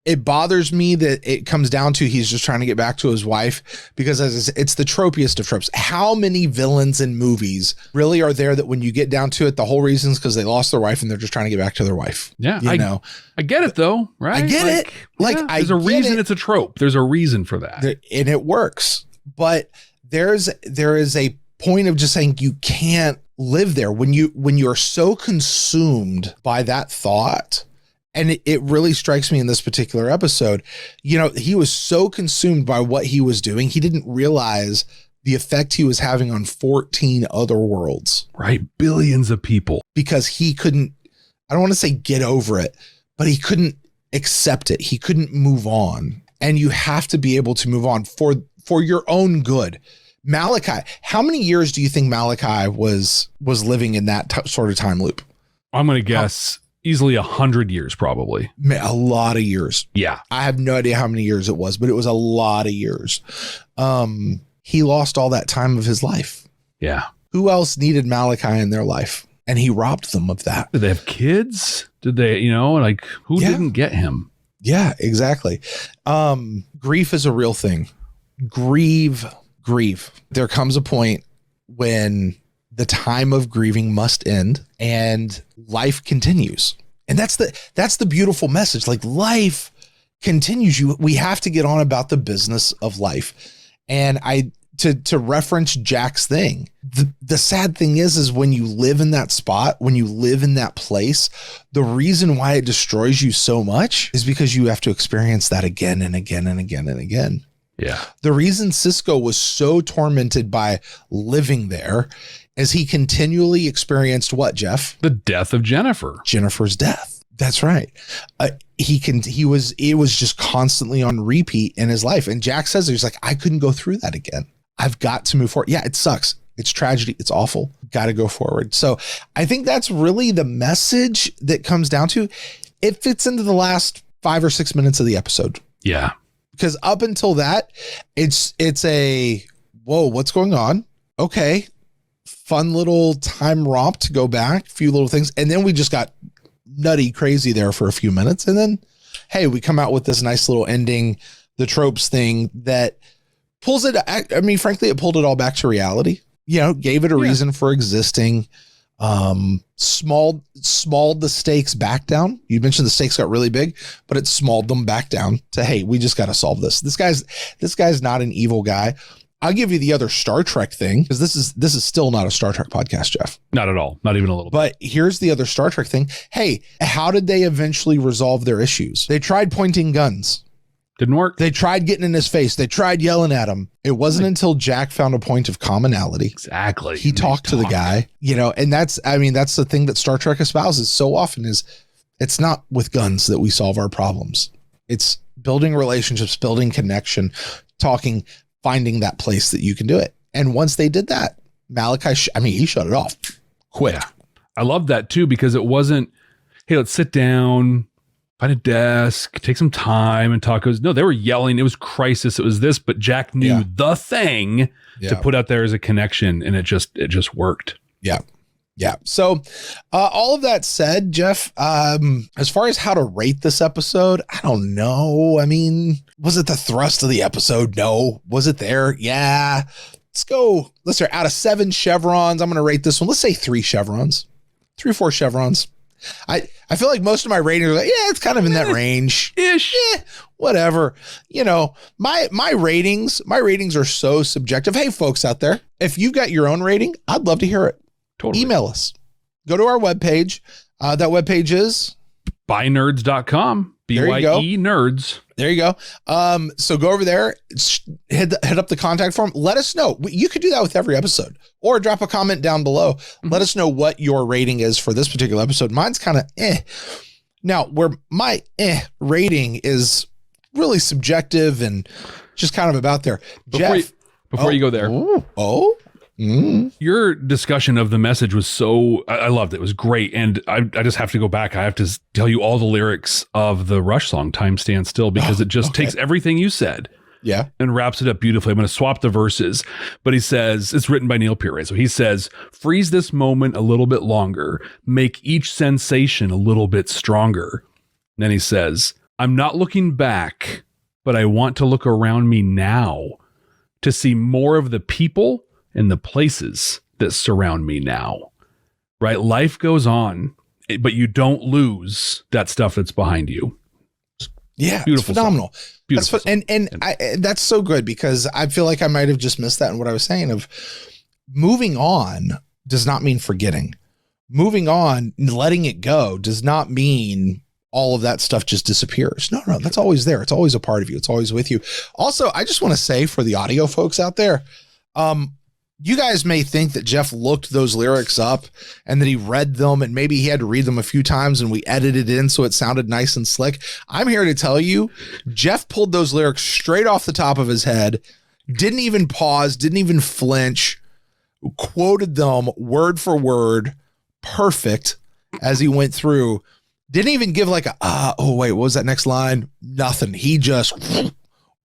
It bothers me that it comes down to he's just trying to get back to his wife, because it's the tropiest of tropes. How many villains in movies really are there that when you get down to it, the whole reason is because they lost their wife and they're just trying to get back to their wife? Yeah. I get it though, right? I get it. There's a reason it's a trope. There's a reason for that. And it works. But there is a point of just saying you can't live there when you're so consumed by that thought. And it really strikes me in this particular episode, you know, he was so consumed by what he was doing. He didn't realize the effect he was having on 14 other worlds. Right. Billions of people. Because he couldn't, I don't want to say get over it, but he couldn't accept it. He couldn't move on. And you have to be able to move on for your own good. Malachi, how many years do you think Malachi was living in that sort of time loop? I'm going to guess easily 100 years, probably. A lot of years. Yeah. I have no idea how many years it was, but it was a lot of years. He lost all that time of his life. Yeah. Who else needed Malachi in their life? And he robbed them of that. Did they have kids? Did they, who didn't get him? Yeah, exactly. Grief is a real thing. Grieve. There comes a point when the time of grieving must end and life continues. And that's the beautiful message. Like, life continues. We have to get on about the business of life. And to reference Jack's thing, the sad thing is when you live in that spot, when you live in that place, the reason why it destroys you so much is because you have to experience that again and again and again and again. Yeah. The reason Cisco was so tormented by living there is he continually experienced what, Jeff? The death of Jennifer. Jennifer's death. That's right. It was just constantly on repeat in his life. And Jack says, he's like, I couldn't go through that again. I've got to move forward. Yeah, it sucks. It's tragedy. It's awful. Got to go forward. So I think that's really the message that comes down to. It fits into the last 5 or 6 minutes of the episode. Yeah. Because up until that, it's a, whoa, what's going on? Okay. Fun little time romp to go back, a few little things. And then we just got nutty crazy there for a few minutes. And then, hey, we come out with this nice little ending, the tropes thing that pulls it. I mean, frankly, it pulled it all back to reality, gave it a reason for existing. Smalled the stakes back down. You mentioned the stakes got really big, but it smalled them back down to, hey, we just got to solve this. This guy's not an evil guy. I'll give you the other Star Trek thing, because this is still not a Star Trek podcast, Jeff. Not at all. Not even a little bit. But here's the other Star Trek thing. Hey, how did they eventually resolve their issues? They tried pointing guns. Didn't work. They tried getting in his face. They tried yelling at him. It wasn't until Jack found a point of commonality. Exactly. He talked to the guy, and that's the thing that Star Trek espouses so often is it's not with guns that we solve our problems. It's building relationships, building connection, talking, finding that place that you can do it. And once they did that, Malachi, he shut it off quick. Yeah. I love that too, because it wasn't, hey, let's sit down, find a desk, take some time and talk. No, they were yelling. It was crisis. It was this, but Jack knew the thing to put out there as a connection, and it just worked. Yeah. Yeah. So all of that said, Jeff, as far as how to rate this episode, I don't know. I mean, was it the thrust of the episode? No. Was it there? Yeah. Let's go. Let's say out of 7 chevrons, I'm going to rate this one. Let's say 3 chevrons, 3 or 4 chevrons. I feel like most of my ratings are like, yeah, it's kind of in that range ish. Yeah, whatever. My ratings are so subjective. Hey, folks out there, if you've got your own rating, I'd love to hear it. Totally. Email us. Go to our webpage. That webpage is buynerds.com. BYE nerds. There you go. So go over there, hit up the contact form. Let us know. You could do that with every episode, or drop a comment down below. Mm-hmm. Let us know what your rating is for this particular episode. Mine's kind of Now, where my rating is really subjective and just kind of about there. Before you go there. Your discussion of the message was so, I loved it. It was great. And I just have to go back. I have to tell you all the lyrics of the Rush song, Time Stands Still, because it just takes everything you said and wraps it up beautifully. I'm going to swap the verses, but he says, it's written by Neil Peart, right? So he says, freeze this moment a little bit longer, make each sensation a little bit stronger. And then he says, I'm not looking back, but I want to look around me now to see more of the people and the places that surround me now, right? Life goes on, but you don't lose that stuff that's behind you. Yeah, beautiful, it's phenomenal. Beautiful, that's so good, because I feel like I might have just missed that in what I was saying. Of moving on does not mean forgetting. Moving on, letting it go, does not mean all of that stuff just disappears. No, that's always there. It's always a part of you. It's always with you. Also, I just want to say for the audio folks out there, you guys may think that Jeff looked those lyrics up and that he read them, and maybe he had to read them a few times and we edited it in so it sounded nice and slick. I'm here to tell you, Jeff pulled those lyrics straight off the top of his head, didn't even pause, didn't even flinch, quoted them word for word, perfect as he went through. Didn't even give like what was that next line? Nothing. He just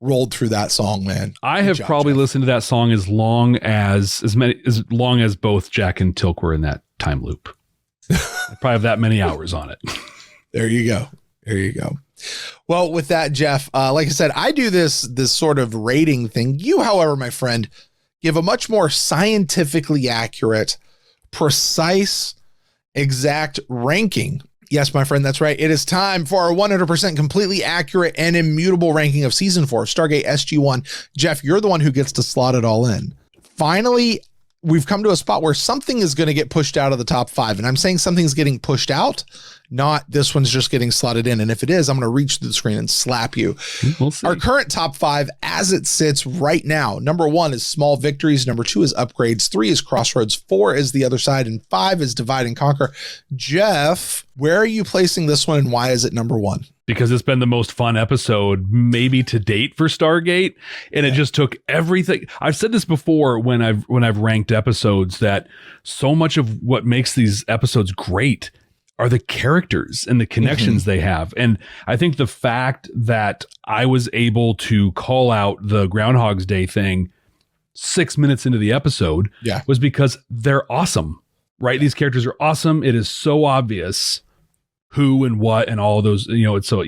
rolled through that song, man. I have probably listened to that song as long as both Jack and Teal'c were in that time loop. I probably have that many hours on it. There you go. Well, with that, Jeff, like I said, I do this sort of rating thing. You, however, my friend, give a much more scientifically accurate, precise, exact ranking. Yes, my friend, that's right. It is time for our 100% completely accurate and immutable ranking of Season 4, Stargate SG1. Jeff, you're the one who gets to slot it all in. Finally, we've come to a spot where something is going to get pushed out of the top 5. And I'm saying something's getting pushed out, not this one's just getting slotted in. And if it is, I'm going to reach through the screen and slap you. We'll see. Our current top 5 as it sits right now. Number 1 is Small Victories. Number 2 is Upgrades. 3 is Crossroads. 4 is The Other Side. And 5 is Divide and Conquer. Jeff, where are you placing this one and why is it number 1? Because it's been the most fun episode maybe to date for Stargate, and it just took everything. I've said this before when I've ranked episodes, that so much of what makes these episodes great are the characters and the connections they have. And I think the fact that I was able to call out the Groundhog's Day thing 6 minutes into the episode was because they're awesome, right? These characters are awesome. It is so obvious who and what and all those, it's so,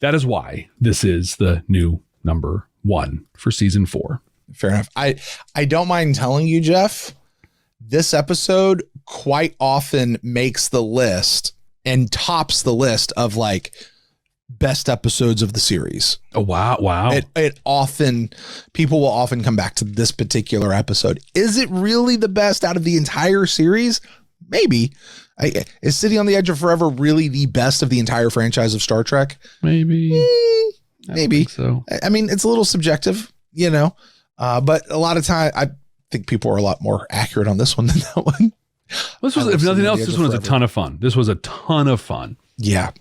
that is why this is the new number 1 for season 4. Fair enough. I don't mind telling you, Jeff, this episode quite often makes the list and tops the list of like best episodes of the series. Oh, wow. It often, people will often come back to this particular episode. Is it really the best out of the entire series? Maybe. Is City on the Edge of Forever really the best of the entire franchise of Star Trek? Maybe. Maybe. So. I mean, it's a little subjective, but a lot of time, I think people are a lot more accurate on this one than that one. This was, if nothing else, this one was a ton of fun. This was a ton of fun. Yeah.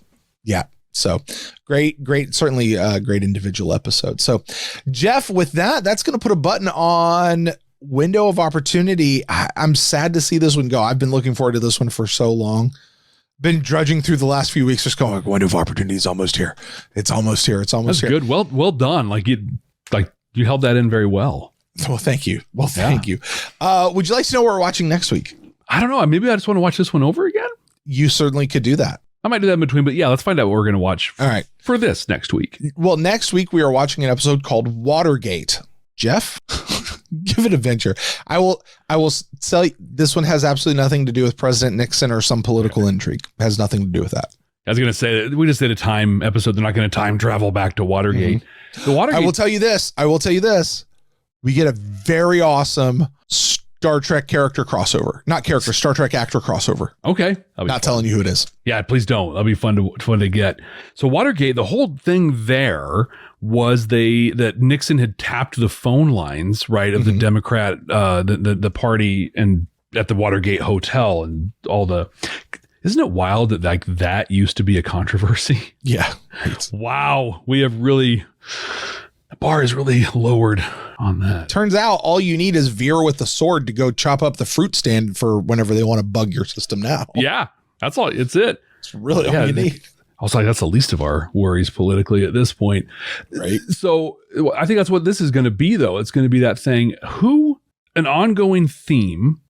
So great, certainly a great individual episode. So Jeff, with that's going to put a button on Window of Opportunity. I'm sad to see this one go. I've been looking forward to this one for so long. Been drudging through the last few weeks, just going, Window of Opportunity is almost here. It's almost here. That's good. Well done. You held that in very well. Well, thank you. Thank you. Would you like to know what we're watching next week? I don't know. Maybe I just want to watch this one over again. You certainly could do that. I might do that in between, but let's find out what we're going to watch. All right. For this next week. Well, next week we are watching an episode called Watergate. Jeff, give it a venture. I will tell you, this one has absolutely nothing to do with President Nixon or some political intrigue. It has nothing to do with that. I was going to say that we just did a time episode. They're not going to time travel back to Watergate. Mm-hmm. The Watergate. I will tell you this. We get a very awesome Star Trek character crossover. Not character, Star Trek actor crossover. Okay. Not telling you who it is. Yeah, please don't. That'll be fun to get. So Watergate, the whole thing there was that Nixon had tapped the phone lines, right, of the Democrat, the party, and at the Watergate Hotel and all the. Isn't it wild that that used to be a controversy? Yeah. Wow. We have really, the bar is really lowered on that. Turns out all you need is Veer with the sword to go chop up the fruit stand for whenever they want to bug your system now. Yeah. That's all. It's it. It's really all you need. I was like, that's the least of our worries politically at this point. Right. So I think that's what this is going to be, though. It's going to be that thing. An ongoing theme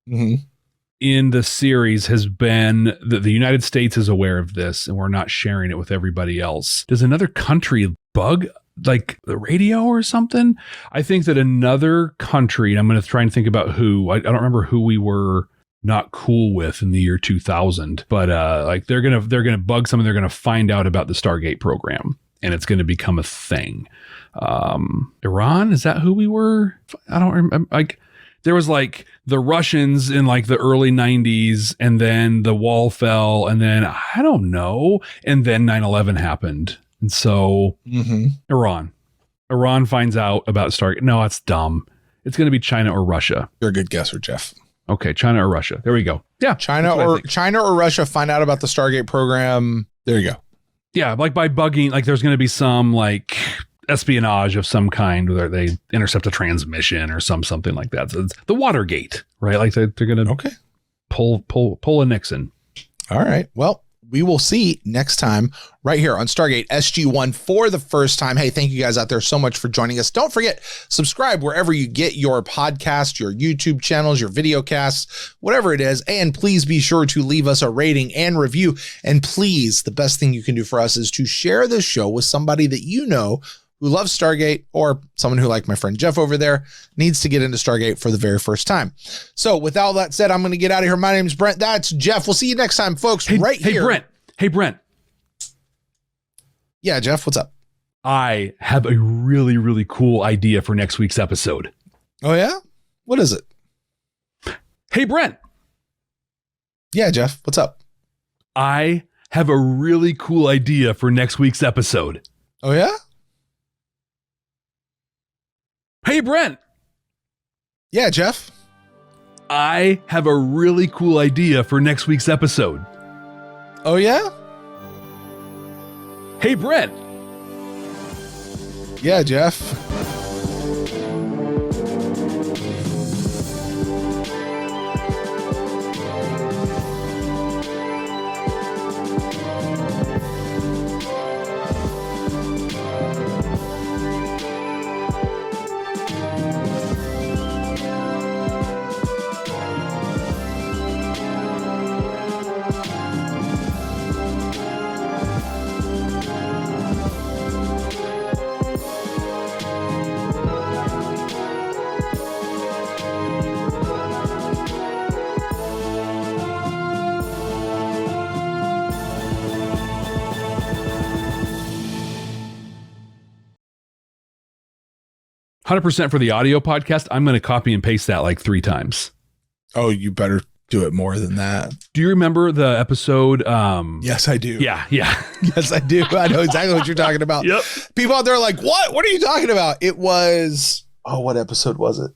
in the series has been that the United States is aware of this and we're not sharing it with everybody else. Does another country bug like the radio or something? I think that another country, and I'm going to try and think about who, I don't remember who we were not cool with in the year 2000, but they're going to bug someone. They're going to find out about the Stargate program and it's going to become a thing. Iran, is that who we were? I don't remember. There was the Russians in the early 90s, and then the wall fell, and then I don't know, and then 9/11 happened. And so Iran finds out about Stargate. No, that's dumb. It's going to be China or Russia. You're a good guesser, Jeff. Okay, China or Russia. There we go. Yeah, China or Russia find out about the Stargate program. There you go. Yeah, by bugging, there's going to be some espionage of some kind where they intercept a transmission or something like that. So it's the Watergate, right? They're going to pull a Nixon. All right. Well, we will see next time right here on Stargate SG1 for the first time. Hey, thank you guys out there so much for joining us. Don't forget, subscribe wherever you get your podcast, your YouTube channels, your video casts, whatever it is. And please be sure to leave us a rating and review. And please, the best thing you can do for us is to share this show with somebody that you know who loves Stargate, or someone who, like my friend Jeff over there, needs to get into Stargate for the very first time. So with all that said, I'm going to get out of here. My name's Brent. That's Jeff. We'll see you next time, folks. Here. Hey, Brent. Yeah, Jeff, what's up? I have a really, really cool idea for next week's episode. Oh, yeah? What is it? Hey, Brent. Yeah, Jeff, what's up? I have a really cool idea for next week's episode. Oh, yeah? Hey, Brent. Yeah, Jeff. I have a really cool idea for next week's episode. Oh, yeah? Hey, Brent. Yeah, Jeff. 100% for the audio podcast. I'm going to copy and paste that like 3 times. Oh, you better do it more than that. Do you remember the episode? Yes, I do. Yeah. Yes, I do. I know exactly what you're talking about. Yep. People out there are like, what? What are you talking about? It was, what episode was it?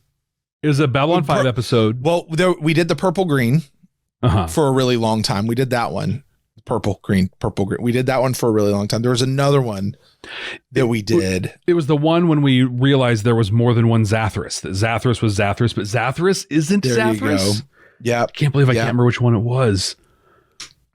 It was a Babylon 5 episode. Well, we did the purple green for a really long time. We did that one. Purple green. We did that one for a really long time. There was another one that we did. It was the one when we realized there was more than one Zathras. That Zathras was Zathras, but Zathras isn't there Zathras. You go. Yeah. Can't believe I can't remember which one it was.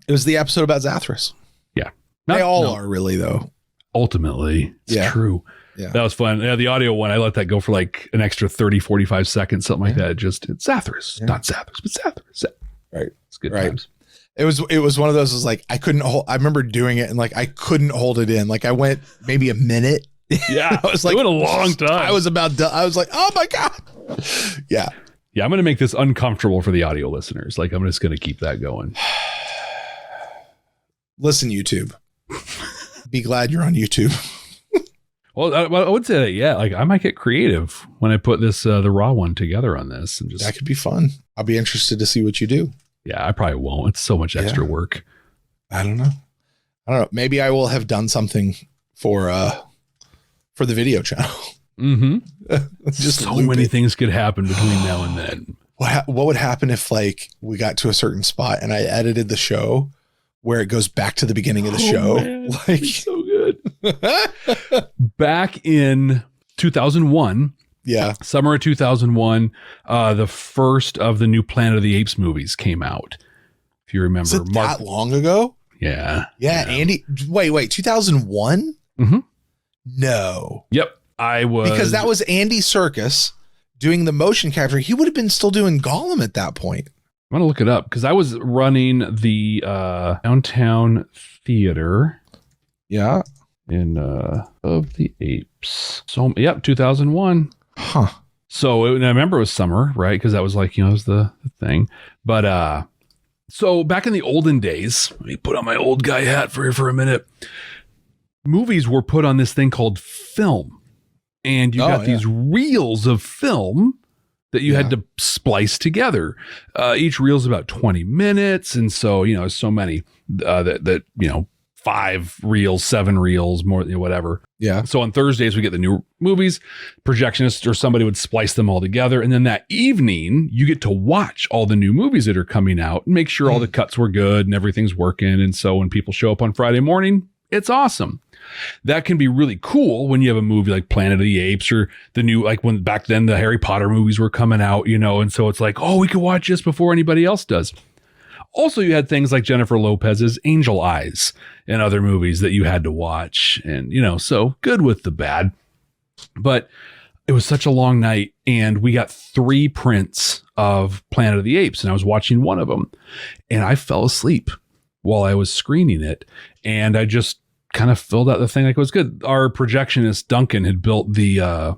It was the episode about Zathras. Yeah. They all are really, though. Ultimately, it's true. Yeah. That was fun. Yeah, the audio one, I let that go for like an extra 30, 45 seconds, something like that. It's Zathras, not Zathras, but Zathras. Right. It's good right. times. It was one of those, was like, I couldn't hold, I remember doing it and like, I couldn't hold it in. Like I went maybe a minute. Yeah. I was like, it went a long time. I was about done. I was like, oh my God. Yeah. Yeah. I'm going to make this uncomfortable for the audio listeners. Like I'm just going to keep that going. Listen, YouTube. Be glad you're on YouTube. Well, I would say that, yeah, like I might get creative when I put this, the raw one together on this and just. That could be fun. I'll be interested to see what you do. Yeah, I probably won't. It's so much extra work. I don't know. Maybe I will have done something for the video channel. Mm-hmm. Just so many things could happen between now and then. What would happen if like we got to a certain spot and I edited the show where it goes back to the beginning of the show? Man, like so good. Back in 2001. Yeah. Summer of 2001, the first of the new Planet of the Apes movies came out. If you remember. Is it that long ago? Yeah. Yeah. Andy, wait, 2001? Mm-hmm. No. Yep. I was. Because that was Andy Serkis doing the motion capture. He would have been still doing Gollum at that point. I'm going to look it up because I was running the downtown theater. Yeah. In of the Apes. So, yep, 2001. Huh. So I remember it was summer, right? Because that was like, it was the thing. But so back in the olden days, let me put on my old guy hat for a minute. Movies were put on this thing called film. And you got these reels of film that you had to splice together. Each reel's about 20 minutes. And so, so many that 5 reels, 7 reels, more, whatever. Yeah. So on Thursdays, we get the new movies, projectionists or somebody would splice them all together. And then that evening, you get to watch all the new movies that are coming out and make sure all the cuts were good and everything's working. And so when people show up on Friday morning, it's awesome. That can be really cool when you have a movie like Planet of the Apes or the new, like when back then the Harry Potter movies were coming out, and so it's like, oh, we could watch this before anybody else does. Also, you had things like Jennifer Lopez's Angel Eyes and other movies that you had to watch. And, so good with the bad. But it was such a long night. And we got 3 prints of Planet of the Apes. And I was watching one of them. And I fell asleep while I was screening it. And I just kind of filled out the thing like it was good. Our projectionist, Duncan, had built the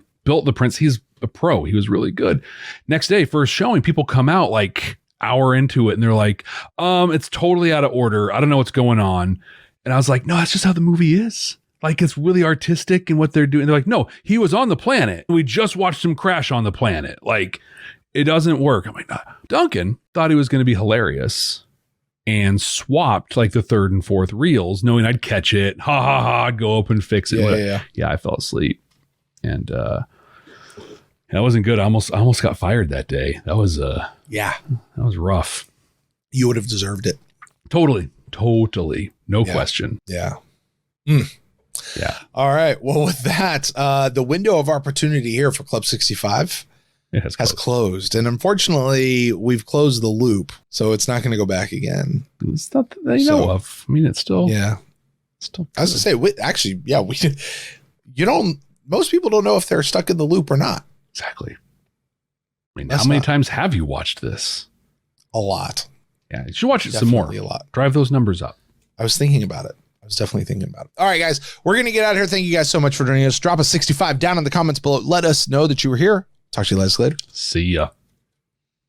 prints. He's a pro. He was really good. Next day, first showing, people come out like hour into it and they're like, it's totally out of order. I don't know what's going on. And I was like, no, that's just how the movie is. Like, it's really artistic in what they're doing. They're like, no, he was on the planet. We just watched him crash on the planet. Like, it doesn't work. I'm like, nah. Duncan thought he was going to be hilarious. and swapped like the third and fourth reels, knowing I'd catch it. Ha ha ha! I'd go up and fix it. Yeah, I fell asleep, and that wasn't good. I almost got fired that day. That was that was rough. You would have deserved it. Totally, no question. Yeah. Yeah. All right. Well, with that, the window of opportunity here for Club 65 has closed. And unfortunately, we've closed the loop. So it's not going to go back again. It's not that they know of. I mean, it's still. Yeah. Still. I was going to say, most people don't know if they're stuck in the loop or not. Exactly. I mean, how many times have you watched this? A lot. Yeah. You should watch it some more. A lot. Drive those numbers up. I was thinking about it. I was definitely thinking about it. All right, guys, we're going to get out of here. Thank you guys so much for joining us. Drop a 65 down in the comments below. Let us know that you were here. Talk to you guys later. See ya.